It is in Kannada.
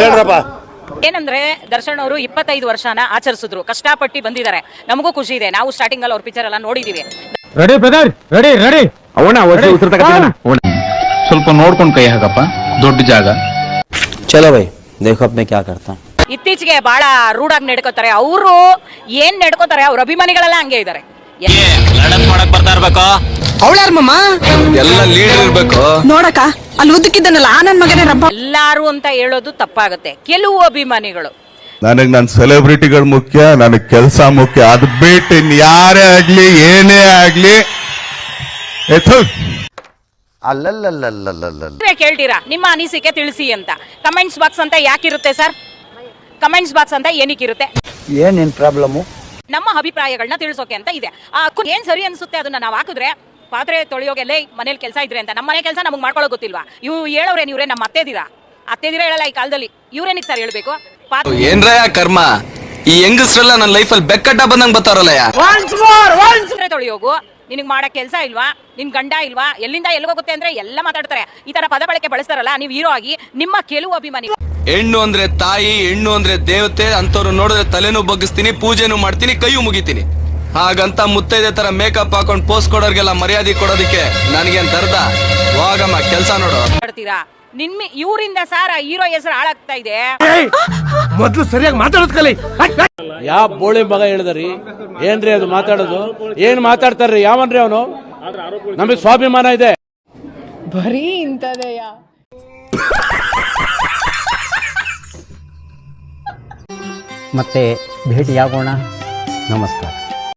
ಹೇಳ್ರಪ್ಪ. ಏನಂದ್ರೆ ದರ್ಶನ್ ಅವರು 25 ವರ್ಷನ ಆಚರಿಸಿದ್ರು, ಕಷ್ಟಪಟ್ಟು ಬಂದಿದ್ದಾರೆ. ನಮಗೂ ಖುಷಿ ಇದೆ. ನಾವು ಸ್ಟಾರ್ಟಿಂಗ್ ಅಲ್ಲಿ ಅವ್ರ ಪಿಕ್ಚರ್ ಎಲ್ಲ ನೋಡಿದೀವಿ. Ready brother, ready ready. ಸ್ವಲ್ಪ ನೋಡ್ಕೊಂಡು ಕೈ ಹಾಕಪ್ಪ, ದೊಡ್ಡ ಜಾಗ. ಚಲೋ ಬೈ, ದೇಖೋ ಅಪ್ನೆ ಕ್ಯಾ ಕರ್ತಾ. ಇತ್ತೀಚೆಗೆ ಬಹಳ ರೂಢಾಗಿ ನಡ್ಕೋತಾರೆ. ಅವರು ಏನ್ ನಡ್ಕೋತಾರೆ, ಅವ್ರ ಅಭಿಮಾನಿಗಳೆಲ್ಲ ಹಂಗೆ ಇದ್ದಾರೆ. ಮಾಡಕ್ ಬರ್ತಾ ಇರ್ಬೇಕು. ಅವಳ್ಯಾರಮ್ಮ ಎಲ್ಲ ಲೀಡರ್ ಇರ್ಬೇಕು ನೋಡಕ ಅಲ್ಲಿ ಉದ್ದಕ್ಕಿದ್ದನಲ್ಲ ನನ್ ಮಗನೇ ರಬ್ಬ. ಎಲ್ಲಾರು ಅಂತ ಹೇಳೋದು ತಪ್ಪಾಗುತ್ತೆ. ಕೆಲವು ಅಭಿಮಾನಿಗಳು ನನಗೆ ನನ್ನ ಸೆಲೆಬ್ರಿಟಿಗಳು ಮುಖ್ಯ, ನನಗೆ ಕೆಲಸ ಮುಖ್ಯ. ಅದು ಬಿಟ್ಟು ಯಾರೇ ಆಗ್ಲಿ ಏನೇ ಆಗ್ಲಿ ಕೇಳ್ತೀರಾ ನಿಮ್ಮ ಅನಿಸಿಕೆ ತಿಳಿಸಿ ಅಂತ. ಕಮೆಂಟ್ಸ್ ಬಾಕ್ಸ್ ಅಂತ ಯಾಕಿರುತ್ತೆ ಸರ್? ಕಮೆಂಟ್ಸ್ ಬಾಕ್ಸ್ ಅಂತ ಏನಕ್ಕಿರುತ್ತೆ? ಏನೇನ್ ಪ್ರಾಬ್ಲಮ್? ನಮ್ಮ ಅಭಿಪ್ರಾಯಗಳನ್ನ ತಿಳಿಸೋಕೆ ಅಂತ ಇದೆ. ಏನ್ ಸರಿ ಅನ್ಸುತ್ತೆ ಅದನ್ನ ನಾವು ಹಾಕಿದ್ರೆ, ಪಾತ್ರೆ ತೊಳೆಯೋಗೆಲ್ಲ ಮನೇಲಿ ಕೆಲಸ ಇದ್ರೆ ಅಂತ. ನಮ್ಮ ಮನೆ ಕೆಲಸ ನಮಗೆ ಮಾಡ್ಕೊಳ್ಳೋ ಗೊತ್ತಿಲ್ವಾ? ಇವು ಹೇಳೋರೇನು? ಇವ್ರೆ ನಮ್ಮ ಅತ್ತೆದಿರಾ ಹೇಳಲ್ಲ ಈ ಕಾಲದಲ್ಲಿ. ಇವ್ರೇನಿಗೆ ಸರ್ ಹೇಳ್ಬೇಕು? ಏನ್ರಯ ಕರ್ಮ, ಈ ಹೆಂಗಸ್ರೆಲ್ಲ ನನ್ನ ಲೈಫಲ್ಲಿ ಬೆಕ್ಕಟ್ಟ ಬಂದಂಗ್ ಬರ್ತಾರಲ್ಲ. ಪಾತ್ರೆ ತೊಳೆಯೋಗು ನಿನಗೆ ಮಾಡಕ್ ಕೆಲಸ ಇಲ್ವಾ? ನಿನ್ ಗಂಡ ಇಲ್ವಾ? ಎಲ್ಲಿಂದ ಎಲ್ಲಿಗೋಗುತ್ತೆ ಅಂದ್ರೆ ಎಲ್ಲ ಮಾತಾಡ್ತಾರೆ. ಈ ತರ ಪದ ಬಳಕೆ ಬಳಸ್ತಾರಲ್ಲ, ನೀವು ಹೀರೋ ಆಗಿ ನಿಮ್ಮ ಕೆಲವು ಅಭಿಮಾನಿ. ಹೆಣ್ಣು ಅಂದ್ರೆ ತಾಯಿ, ಹೆಣ್ಣು ಅಂದ್ರೆ ದೇವತೆ ಅಂತವ್ರು ನೋಡಿದ್ರೆ ತಲೆನೂ ಬಗ್ಗಿಸ್ತೀನಿ, ಪೂಜೆನೂ ಮಾಡ್ತೀನಿ, ಕೈಯೂ ಮುಗಿತೀನಿ. ಹಾಗಂತ ಮುತ್ತೈದೆ ತರ ಮೇಕಪ್ ಹಾಕೊಂಡ್ ಪೋಸ್ಟ್ ಕೊಡೋರ್ಗೆಲ್ಲ ಮರ್ಯಾದೆ ಕೊಡೋದಕ್ಕೆ ನನಗೇನ್ ದರ್ದ? ಹೋಗಮ್ಮ ಕೆಲ್ಸ ನೋಡು. ನಿನ್ನ ಇವರಿಂದ ಸಾರ ಹೀರೋ ಹೆಸರು ಹಾಳಾಗ್ತಾ ಇದೆ. ಮೊದ್ಲು ಸರಿಯಾಗಿ ಮಾತಾಡೋದ್ ಕಲಿ. ಯಾವ ಬೋಳಿ ಮಗ ಹೇಳಿದ್ರಿ? ಏನ್ರಿ ಅದು ಮಾತಾಡೋದು? ಏನ್ ಮಾತಾಡ್ತಾರ್ರಿ? ಯಾವನ್ರಿ ಅವನು? ನಮಗೆ ಸ್ವಾಭಿಮಾನ ಇದೆ. ಬರೀ ಇಂತದೆಯ. ಮತ್ತೆ ಭೇಟಿಯಾಗೋಣ. ನಮಸ್ಕಾರ.